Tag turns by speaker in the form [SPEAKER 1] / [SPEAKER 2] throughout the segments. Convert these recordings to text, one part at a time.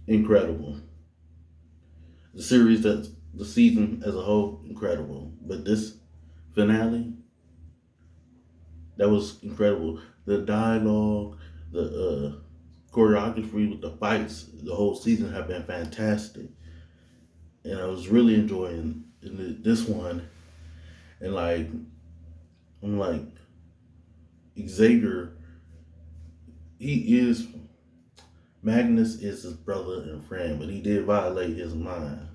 [SPEAKER 1] incredible. The series, that the season as a whole, incredible. But this finale, that was incredible. The dialogue, the choreography with the fights, the whole season have been fantastic, and I was really enjoying this one. And like, I'm like Xavier, he is Magnus is his brother and friend, but he did violate his mind.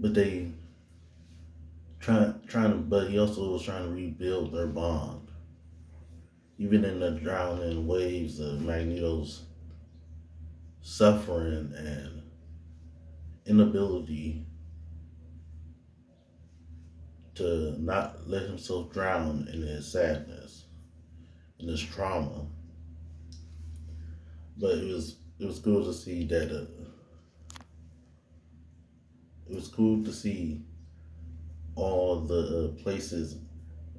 [SPEAKER 1] But they trying to, but he also was trying to rebuild their bond, even in the drowning waves of Magneto's suffering and inability to not let himself drown in his sadness and his trauma. But it was cool to see that. It was cool to see all the places.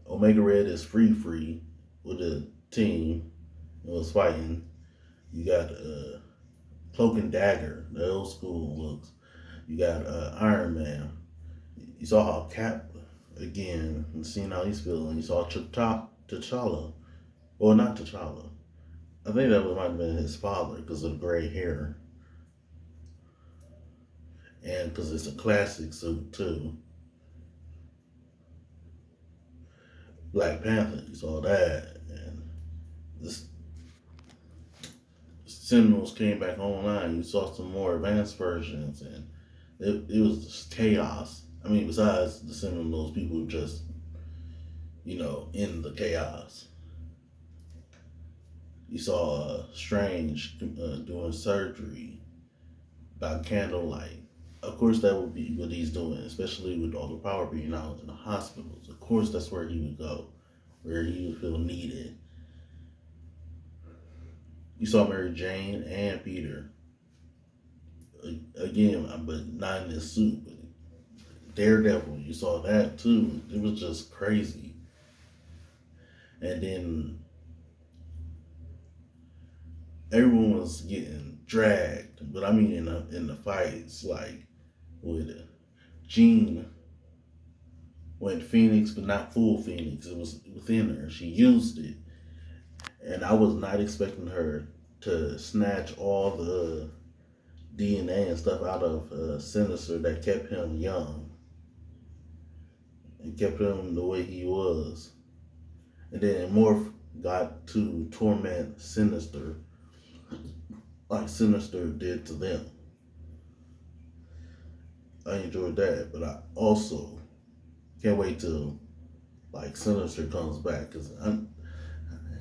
[SPEAKER 1] Omega Red is free with a team that was fighting. You got Cloak and Dagger, the old school looks. You got Iron Man. You saw how Cap again and seeing how he's feeling. You saw T'Challa. Well, not T'Challa. I think that might have been his father because of the gray hair. And because it's a classic suit too. Black Panther, you saw that. And the Sentinels came back online. You saw some more advanced versions, and it was just chaos. I mean, besides the Sentinels, people just, in the chaos. You saw Strange doing surgery by candlelight. Of course, that would be what he's doing, especially with all the power being out in the hospitals. Of course, that's where he would go, where he would feel needed. You saw Mary Jane and Peter again, but not in his suit. But Daredevil, you saw that too. It was just crazy. And then everyone was getting dragged, but I mean in the fights, like with Jean went Phoenix, but not full Phoenix. It was within her. She used it, and I was not expecting her to snatch all the DNA and stuff out of Sinister that kept him young and kept him the way he was. And then Morph got to torment Sinister like Sinister did to them. I enjoyed that, but I also can't wait till like Sinister comes back because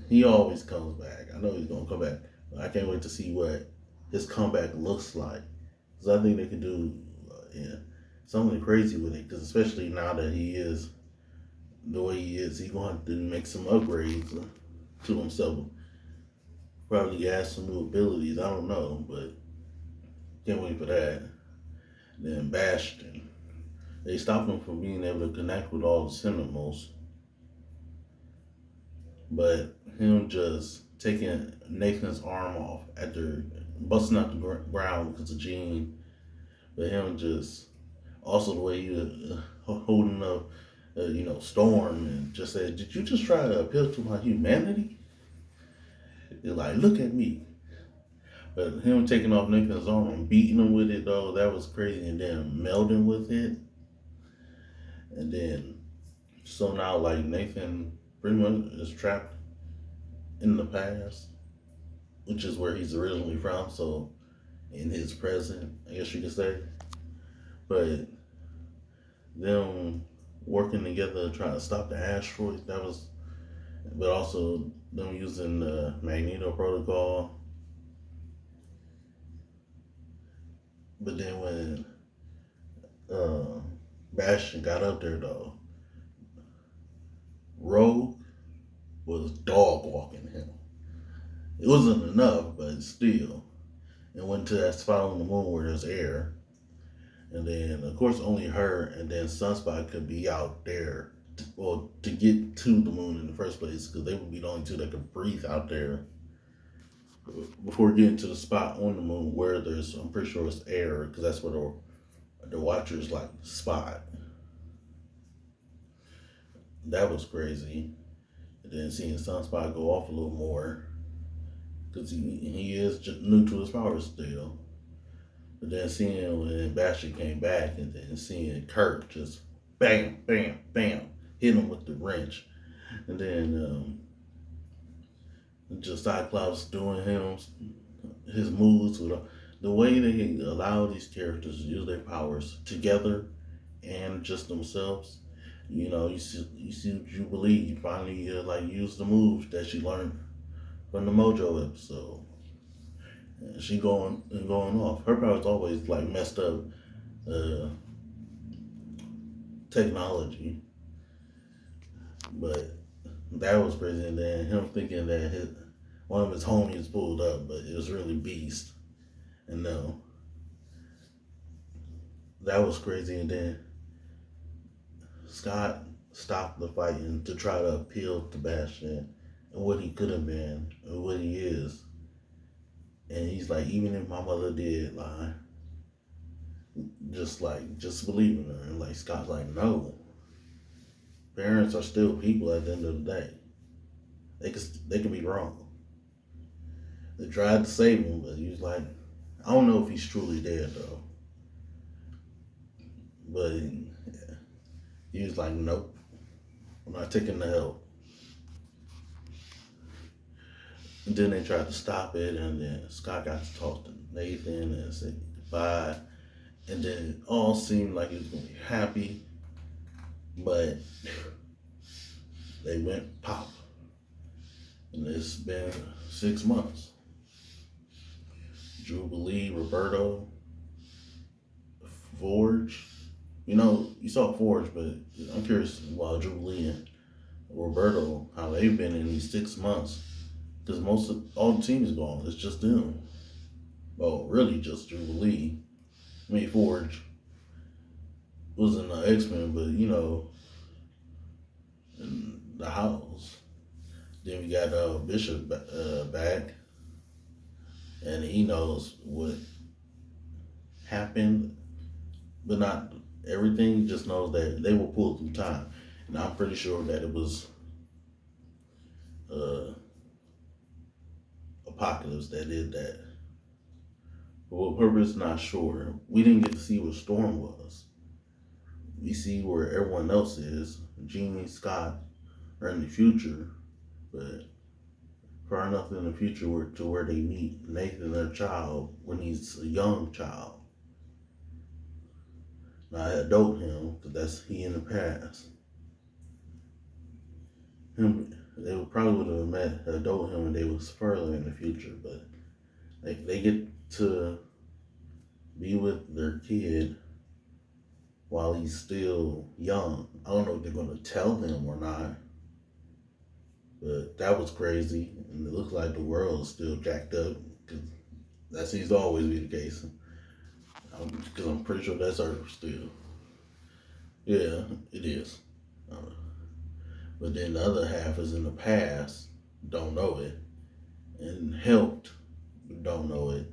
[SPEAKER 1] he always comes back. I know he's gonna come back, but I can't wait to see what his comeback looks like because I think they can do something crazy with it. Because especially now that he is the way he is, he's going to have to make some upgrades to himself. Probably add some new abilities. I don't know, but can't wait for that. Then Bastion. They stopped him from being able to connect with all the Sentinels. But him just taking Nathan's arm off after busting out the ground because of Jean. But him just, also the way he was holding up, Storm and just said, "Did you just try to appeal to my humanity?" It's like, look at me. But him taking off Nathan's arm and beating him with it, though, that was crazy. And then melding with it. And then, so now, like, Nathan pretty much is trapped in the past, which is where he's originally from. So, in his present, I guess you could say. But them working together trying to stop the asteroid, that was, but also them using the Magneto protocol. But then when Bastion got up there, though, Rogue was dog walking him. It wasn't enough, but still. And went to that spot on the moon where there's air. And then, of course, only her and then Sunspot could be out there, to get to the moon in the first place, because they would be the only two that could breathe out there. before getting to the spot on the moon where there's, I'm pretty sure it's air, because that's where the Watchers like spot. That was crazy. And then seeing Sunspot go off a little more, because he is just new to his powers still. But then seeing when Bastion came back, and then seeing Kurt just bam, bam, bam, hit him with the wrench, and then just Cyclops doing his moves with the way that he allowed these characters to use their powers together and just themselves. You see Jubilee. You finally like use the moves that she learned from the Mojo episode. And she going off. Her powers always like messed up uh, technology, but that was crazy. And then him thinking that one of his homies pulled up, but it was really Beast. And no, that was crazy. And then Scott stopped the fighting to try to appeal to Bastion and what he could have been and what he is. And he's like, even if my mother did lie, just believe in her. And like Scott's like, no, parents are still people at the end of the day. They could be wrong. They tried to save him, but he was like, I don't know if he's truly dead though. But he was like, nope, I'm not taking the help. And then they tried to stop it, and then Scott got to talk to Nathan and say goodbye. And then it all seemed like he was going to be happy, but they went pop. And it's been 6 months. Jubilee, Roberto, Forge. You saw Forge, but I'm curious about Jubilee and Roberto, how they've been in these 6 months. Because most of all the team is gone. It's just them. Well, really just Jubilee. I mean, Forge was in the X-Men, but in the house. Then we got Bishop back, and he knows what happened, but not everything. He just knows that they will pull through time, and I'm pretty sure that it was Apocalypse that did that. For what purpose, not sure. We didn't get to see what Storm was. We see where everyone else is. Jeannie, Scott are in the future, but far enough in the future to where they meet Nathan, their child, when he's a young child. Not adult him, because that's he in the past. They probably would have met adult him when they was further in the future, but they get to be with their kid while he's still young. I don't know if they're going to tell him or not, but that was crazy, and it looks like the world is still jacked up, because that seems to always be the case. Because I'm pretty sure that's Earth still. Yeah, it is. But then the other half is in the past, don't know it, and helped, but don't know it.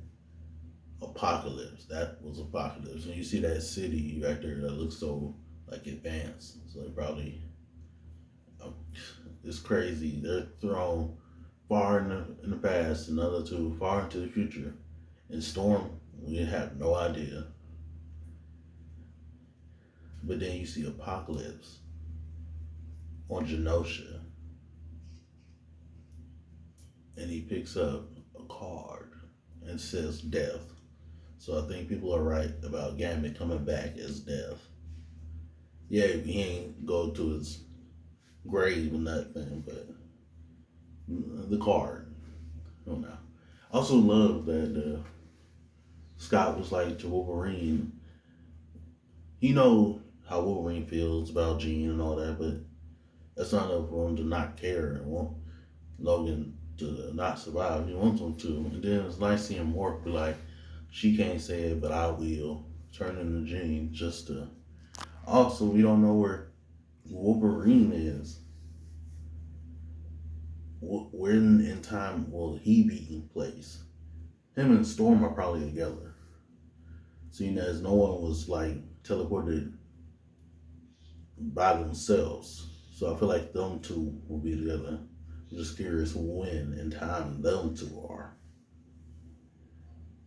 [SPEAKER 1] Apocalypse. That was Apocalypse. And you see that city right there that looks so like advanced. So they probably it's crazy. They're thrown far in the past, and the other two far into the future. And Storm, we have no idea. But then you see Apocalypse on Genosha, and he picks up a card and says death. So I think people are right about Gambit coming back as Death. Yeah, he ain't go to his grave and nothing, but the card. I don't know. I also love that Scott was like to Wolverine. He know how Wolverine feels about Jean and all that, but that's not enough for him to not care and want Logan to not survive. He wants him to. And then it's nice seeing Morph be like, she can't say it, but I will. Turn into Jean just to. Also, we don't know where Wolverine is. when in time will he be placed? Him and Storm are probably together, seeing as no one was like teleported by themselves. So I feel like them two will be together. I'm just curious when in time them two are.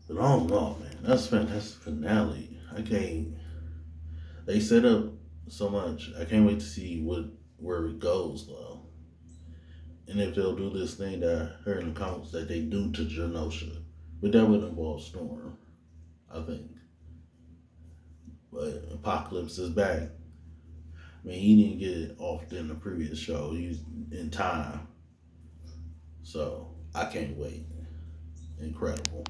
[SPEAKER 1] But I don't know, man. That's fantastic finale. I can't. They set up so much. I can't wait to see where it goes though, and if they'll do this thing that I heard in the comics that they do to Genosha, but that would involve Storm, I think. But Apocalypse is back. I mean, he didn't get it off in the previous show. He's in time, so I can't wait. Incredible.